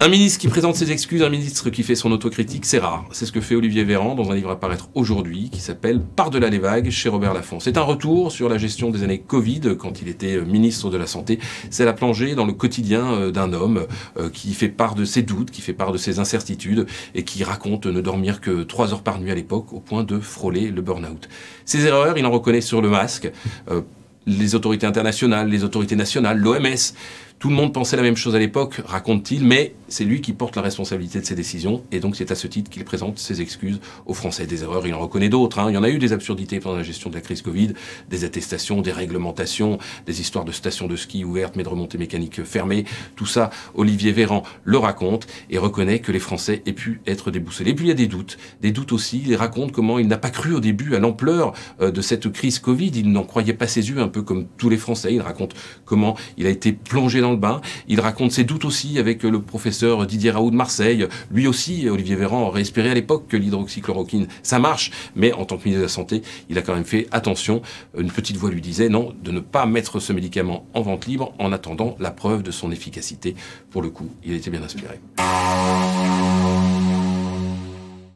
Un ministre qui présente ses excuses, un ministre qui fait son autocritique, c'est rare. C'est ce que fait Olivier Véran dans un livre à paraître aujourd'hui qui s'appelle « Par-delà les vagues » chez Robert Laffont. C'est un retour sur la gestion des années Covid quand il était ministre de la Santé. C'est la plongée dans le quotidien d'un homme qui fait part de ses doutes, qui fait part de ses incertitudes et qui raconte ne dormir que 3 heures par nuit à l'époque au point de frôler le burn-out. Ses erreurs, il en reconnaît sur le masque. Les autorités internationales, les autorités nationales, l'OMS, tout le monde pensait la même chose à l'époque, raconte-t-il, mais c'est lui qui porte la responsabilité de ses décisions, et donc c'est à ce titre qu'il présente ses excuses aux Français. Des erreurs, il en reconnaît d'autres. Il y en a eu des absurdités pendant la gestion de la crise Covid, des attestations, des réglementations, des histoires de stations de ski ouvertes, mais de remontées mécaniques fermées. Tout ça, Olivier Véran le raconte et reconnaît que les Français aient pu être déboussolés. Et puis il y a des doutes aussi. Il raconte comment il n'a pas cru au début à l'ampleur de cette crise Covid. Il n'en croyait pas ses yeux, un peu comme tous les Français. Il raconte comment il a été plongé dans le bain. Il raconte ses doutes aussi avec le professeur Didier Raoult de Marseille. Lui aussi, Olivier Véran aurait espéré à l'époque que l'hydroxychloroquine, ça marche, mais en tant que ministre de la Santé, il a quand même fait attention. Une petite voix lui disait non, de ne pas mettre ce médicament en vente libre en attendant la preuve de son efficacité. Pour le coup, il était bien inspiré.